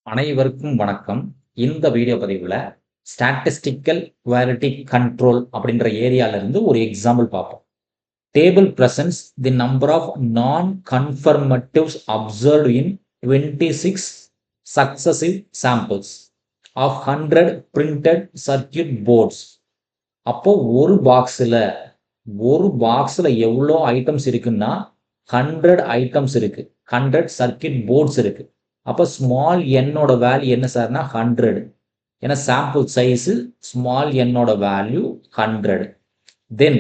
அனைவருக்கும் வணக்கம். இந்த வீடியோ பதிவுல ஸ்டாட்டிஸ்டிக்கல் குவாலிட்டி கண்ட்ரோல் அப்படின்ற ஏரியால இருந்து ஒரு எக்ஸாம்பிள் பார்ப்போம். Table presents the number of non conformatives observed in 26 successive samples of 100 printed circuit boards. அப்போ ஒரு பாக்ஸ்ல எவ்வளோ ஐட்டம்ஸ் இருக்குன்னா 100 ஐட்டம்ஸ் இருக்கு, 100 சர்க்யூட் போர்ட்ஸ் இருக்கு. அப்போ ஸ்மால் என்னோட வேல்யூ என்ன சார்னா 100. ஏன்னா சாம்பிள் சைஸ் ஸ்மால் என்னோட value 100. Then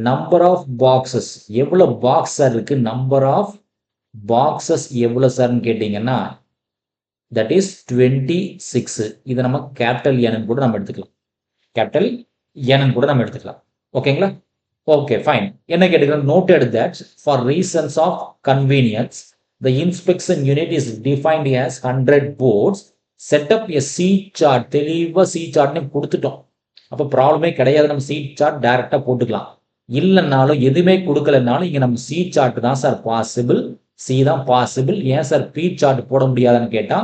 number of boxes, எவ்வளோ பாக்ஸ் சார் இருக்கு, நம்பர் ஆஃப் பாக்ஸஸ் எவ்வளோ சார்னு கேட்டீங்கன்னா தட் இஸ் 26. இதை நம்ம கேபிட்டல் என் கூட நம்ம எடுத்துக்கலாம், கேபிட்டல் என் கூட நம்ம எடுத்துக்கலாம். ஓகேங்களா? Okay fine. என்ன கேட்டுக்கலாம், noted that for reasons of convenience the inspection unit is defined as 100 boards. Set up a C chart. தெளிவா C chart னு கொடுத்துட்டோம். அப்போ ப்ராப்ளமே கிடையாது, நம்ம C chart டைரக்டா போட்டுக்கலாம். இல்லைன்னாலும் எதுவுமே கொடுக்கலனாலும் இங்க நம்ம C chart தான் சார் பாசிபிள், C தான் பாசிபிள். ஏன் சார் P chart போட முடியாதுன்னு கேட்டா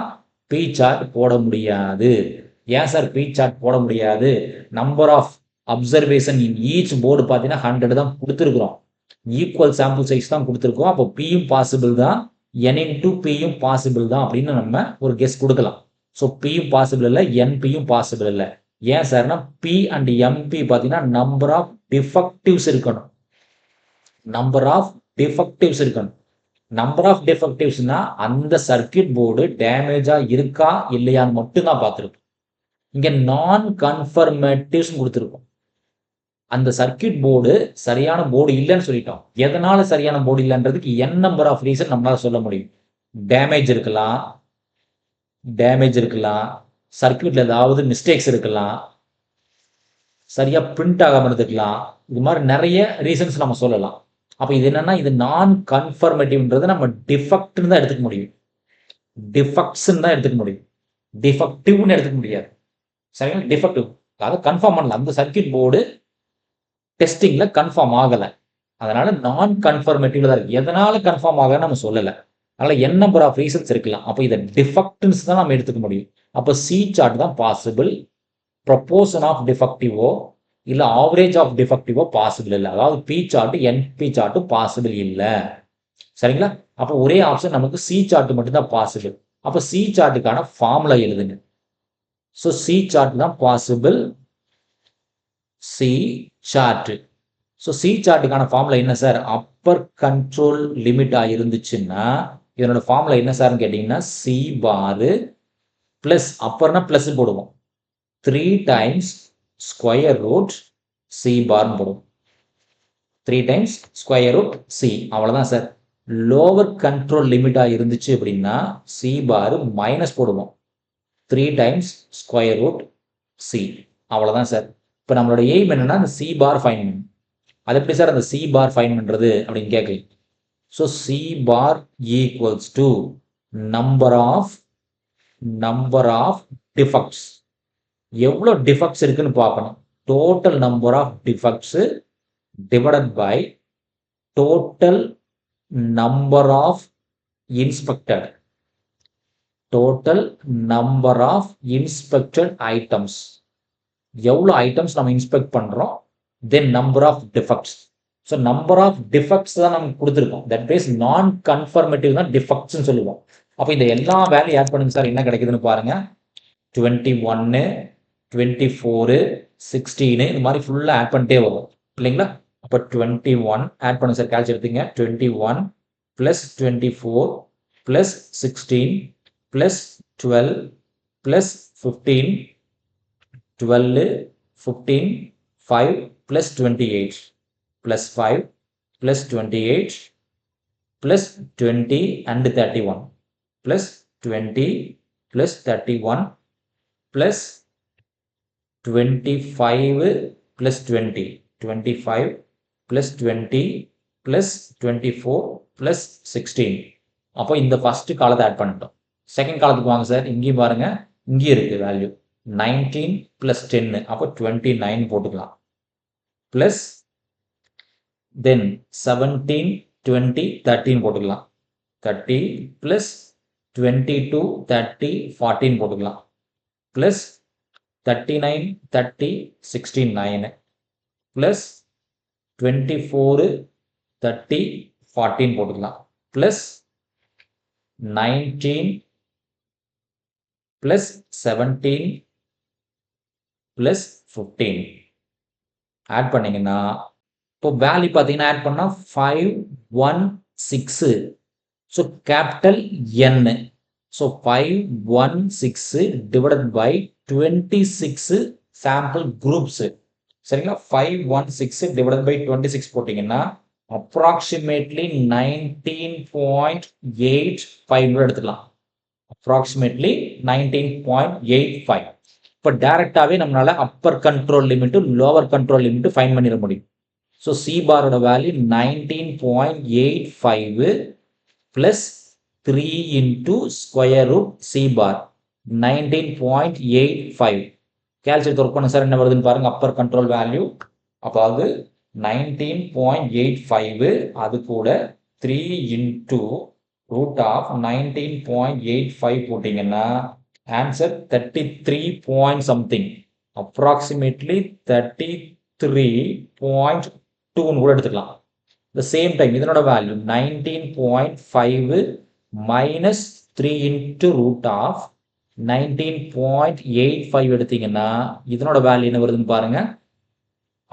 P chart போட முடியாது. ஏன் சார் P chart போட முடியாது? Number of observation in each board பார்த்தீங்கன்னா 100 தான் கொடுத்துருக்குறோம். ஈக்குவல் சாம்பிள் சைஸ் தான் கொடுத்துருக்கோம். அப்போ பியும் பாசிபிள் தான், n into பியும் பாசிபிள் தான் அப்படின்னு நம்ம ஒரு கெஸ் கொடுக்கலாம். ஸோ பியும் பாசிபிள் இல்லை, என்பியும் பாசிபிள் இல்லை. ஏன் சார்னா பி அண்ட் எம்பி பார்த்தீங்கன்னா நம்பர் ஆஃப் டிஃபெக்டிவ்ஸ் இருக்கணும், நம்பர் ஆஃப் டிஃபெக்டிவ்ஸ் இருக்கணும். நம்பர் ஆஃப் டிஃபெக்டிவ்ஸ்னா அந்த சர்க்யூட் போர்டு டேமேஜா இருக்கா இல்லையான்னு மட்டும் தான் பார்த்துருக்கோம். இங்க நான் கன்ஃபர்மேட்டிவ்ஸ் கொடுத்துருக்கோம். அந்த சர்க்யூட் போர்டு சரியான போர்டு இல்லைன்னு சொல்லிட்டோம். எதனால சரியான போர்டு இல்லைன்றதுக்கு n நம்பர் ஆஃப் ரீசன் நம்மளால சொல்ல முடியும். டேமேஜ் இருக்கலாம், சர்க்யூட்ல ஏதாவது மிஸ்டேக்ஸ் இருக்கலாம், சரியா பிரிண்ட் ஆகாம இருக்கலாம். இது மாதிரி நிறைய ரீசன்ஸ் நம்ம சொல்லலாம். அப்ப இது என்னன்னா, இது நான் கன்ஃபர்மேட்டிவ்ன்றது நம்ம டிஃபெக்ட்னு தான் எடுத்துக்க முடியும், டிஃபெக்ட்ஸ்ன்னு தான் எடுத்துக்க முடியும், டிஃபெக்டிவ்னு எடுத்துக்க முடியாது. சரிங்களா? டிஃபெக்டிவ் அதாவது கன்ஃபார்ம் பண்ணல, அந்த சர்க்யூட் போர்டு டெஸ்டிங்ல கன்ஃபார்ம் ஆகலை, அதனால நான் கன்ஃபர்மேட்டிவ்ல தான் இருக்கு. எதனால கன்ஃபார்ம் ஆகல நம்ம சொல்லலை, அதனால n நம்பர் ஆஃப் ரீசன்ஸ் இருக்கலாம். அப்போ இதை டிஃபெக்ட்ஸ் தான் நம்ம எடுத்துக்க முடியும். அப்போ C சார்ட் தான் பாசிபிள், ப்ரொபோர்ஷன் ஆஃப் டிஃபெக்டிவோ இல்ல ஆவரேஜ் ஆஃப் டிஃபெக்டிவோ பாசிபிள் இல்லை. அதாவது P chart NP chart possible இல்லை. சரிங்களா? அப்போ ஒரே ஆப்ஷன் நமக்கு C சார்ட் மட்டும் தான் பாசிபிள். அப்போ C சார்ட்டுக்கான ஃபார்முலா எழுதுங்க. ஸோ C சார்ட் தான் possible, C chart. So C சார்ட்டுக்கான ஃபார்முலா என்ன சார், அப்பர் கண்ட்ரோல் லிமிட்டா இருந்துச்சுன்னா இதனோட ஃபார்முலா என்ன சார்னு கேட்டீங்கன்னா C பார் பிளஸ், அப்பர்னா பிளஸ் போடுவோம், 3 times square root C bar போடுவோம், 3 டைம்ஸ் ஸ்கொயர் ரூட் C. அவ்வளவுதான் சார். லோவர் கண்ட்ரோல் லிமிட்டா இருந்துச்சு அப்படின்னா C பார் மைனஸ் போடுவோம், 3 டைம்ஸ் ஸ்கொயர் ரூட் C. அவ்வளவுதான் சார். இப்போ நம்மளோட எய்ம் என்னன்னா அந்த C பார் ஃபைன் பண்ணணும். அது எப்படி சார் அந்த C பார் ஃபைன் பண்றது அப்படின்னு கேட்கலாம். So C bar equals to number of defects. எவ்வளோ டிஃபெக்ட்ஸ் இருக்குன்னு பார்க்கணும். Total number of defects divided by total number of inspected, total number of inspected items. எவ்வளோ ஐட்டம்ஸ் நம்ம இன்ஸ்பெக்ட் பண்றோம், then number of defects. So number of defects தான் நமக்கு கொடுத்துருக்கோம். That means நான் கன்ஃபர்மேட்டிவ் தான் டிஃபெக்ட்ஸ்னு சொல்லுவோம். அப்போ இந்த எல்லா வேல்யூ ஆட் பண்ணுங்க சார், என்ன கிடைக்குதுன்னு பாருங்க. 21, 24, 16 இது மாதிரி ஃபுல்லாக ஆட் பண்ணிட்டே வரும் இல்லைங்களா? அப்போ 21 ஆட் பண்ணுங்க சார், கேல்குலேட் எடுத்துங்க. 21 + 24 + 16 + 12 + 15, 12, 15, 5 + 28 + 5 + 28 + 20 and 31 + 20 + 31 + 25 + 20, 25 + 20 + 24 + 16. அப்போ இந்த ஃபர்ஸ்ட் காலத்தை ஆட் பண்ணிட்டோம். செகண்ட் காலத்துக்கு வாங்க சார், இங்கேயும் பாருங்க, இங்கேயும் இருக்கு வேல்யூ 19 + 10, அப்போ 29 போட்டுக்கலாம். பிளஸ் தென் 17, 20, 13 போட்டுக்கலாம். 30 + 22, 30, 14 போட்டுக்கலாம். ப்ளஸ் 39, 30, 16, 9 ப்ளஸ் 24, 30, 14 போட்டுக்கலாம். ப்ளஸ் 19 ப்ளஸ் 17 ப்ளஸ் 15 ஆட் பண்ணிங்கன்னா இப்போ வேல்யூ பார்த்தீங்கன்னா ஆட் பண்ணால் 516. So capital N. So 516 divided by 26 sample groups. சரிங்களா? 516 டிவைடட் பை 26 போட்டிங்கன்னா அப்ராக்சிமேட்லி 19.85 எடுத்துக்கலாம். அப்ராக்சிமேட்லி 19.85. இப்போ டைரக்டாகவே நம்மளால upper control limit lower control limit find பண்ணிட முடியும். So C bar value 19.85 plus 3 into square root C bar 19.85. Calculate work பண்ண sir என்ன வருதுன்னு பாருங்க. அப்பர் கண்ட்ரோல் வேல்யூ அதாவது 19.85 அது கூட 3 இன்டூ ரூட் ஆஃப் 19.85 போட்டிங்கன்னா ஆன்சர் 33 பாயிண்ட் சம்திங், அப்ராக்சிமேட்லி 33.2 கூட எடுத்துக்கலாம். த சேம் டைம் இதனோட value 19.5 minus 3 into root of 19.85 எடுத்தீங்கன்னா இதனோட வேல்யூ என்ன வருதுன்னு பாருங்க.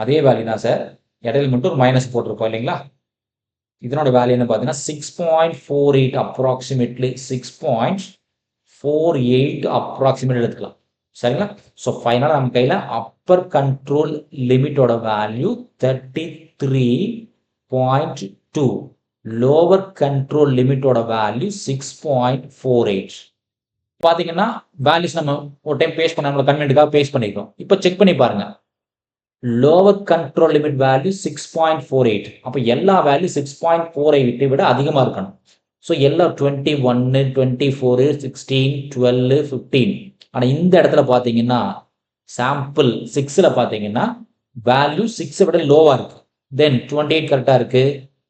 அதே வேல்யூ தான் சார், இடையில மட்டும் ஒரு மைனஸ் போட்டிருக்கோம் இல்லைங்களா? இதனோட வேல்யூ என்ன பார்த்தீங்கன்னா 6.48 அப்ராக்சிமேட்லி 6.48 அப்ராக்சிமேட் எடுத்துக்கலாம். சரிங்களா? ஸோ ஃபைனலாக நம்ம கையில் அப்பர் கண்ட்ரோல் லிமிட்டோட வேல்யூ 33.2, லோவர் கண்ட்ரோல் லிமிட்டோட வேல்யூ 6.48. பார்த்தீங்கன்னா வேல்யூஸ் நம்ம ஒரு டைம் பேஸ்ட் பண்ண நம்மளோட கன்வென்ட்டுக்காக பேஸ்ட் பண்ணிக்கிறோம். இப்போ செக் பண்ணி பாருங்க. Lower control limit value 6.48. அப்போ எல்லா வேல்யூ 6.48 விட அதிகமாக இருக்கணும். ஸோ எல்லாம் 21, 24, 16, 12, 15. ஆனால் இந்த இடத்துல பார்த்தீங்கன்னா சாம்பிள் 6ல் பார்த்தீங்கன்னா வேல்யூ 6 விட லோவாக இருக்கு. தென் 28 கரெக்டாக இருக்கு.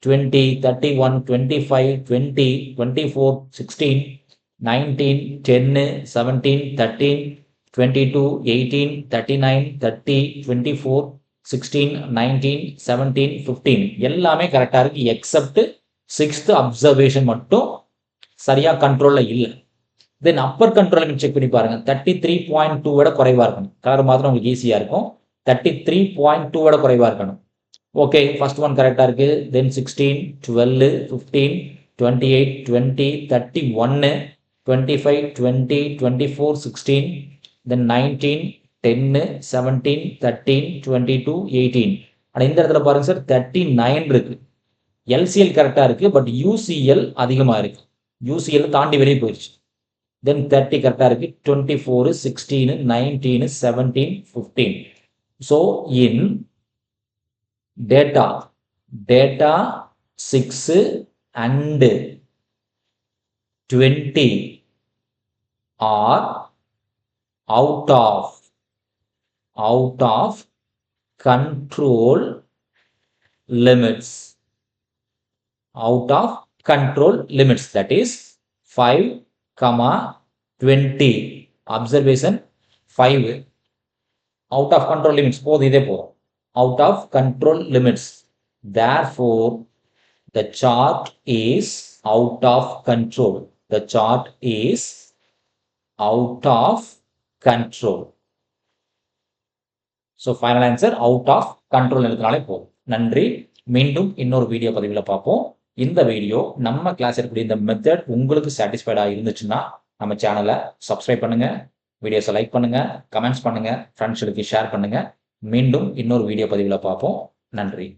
20, 31, 25, 20, 24, 16, 19, 10, 17, 13, 22, 18, 39, 30, 24, 16, 19, 17, 15 எல்லாமே கரெக்டாக இருக்கு. எக்ஸப்ட் 6th அப்சர்வேஷன் மட்டும் சரியாக கண்ட்ரோலில் இல்லை. தென் அப்பர் கண்ட்ரோல் லிமிட் செக் பண்ணி பாருங்க. 33.2 விட குறைவாக இருக்கணும். கலர் மாத்திரம் உங்களுக்கு ஈஸியாக இருக்கும். 33.2 விட குறைவாக இருக்கணும். ஓகே, ஃபர்ஸ்ட் ஒன் கரெக்டாக இருக்கு. தென் 16, 12, 15, 28, 20, 31, 25, 20, 24, 16, then 19, 10, 17, 13, 22, 18. ஆனால் இந்த இடத்துல பாருங்க சார் 39 இருக்கு. எல்சிஎல் கரெக்டாக இருக்கு, பட் யூசிஎல் அதிகமாக இருக்கு. யூசிஎல் தாண்டி வெளியே போயிடுச்சு. தென் 30 கரெக்டாக இருக்கு. 24, 16, 19, 17, 15. So in data 6 and 20 are out of control limits. Out of control limits, that is 5, 20. Observation 5 out of control limits. போது இதே போதும். Out of control limits. Therefore, the chart is out of control. The chart is out of control. So, final answer out of control எழுதினாலே போதும். நன்றி. மீண்டும் இன்னொரு video பதிவில் பார்ப்போம். இந்த வீடியோ நம்ம கிளாஸ் இருக்கக்கூடிய இந்த மெத்தட் உங்களுக்கு சாட்டிஸ்ஃபைடாக இருந்துச்சுன்னா நம்ம சேனலை சப்ஸ்கிரைப் பண்ணுங்க, வீடியோஸை லைக் பண்ணுங்க, கமெண்ட்ஸ் பண்ணுங்க, ஃப்ரெண்ட்ஸுக்கு ஷேர் பண்ணுங்க. மீண்டும் இன்னொரு வீடியோ பதிவில் பார்ப்போம். நன்றி.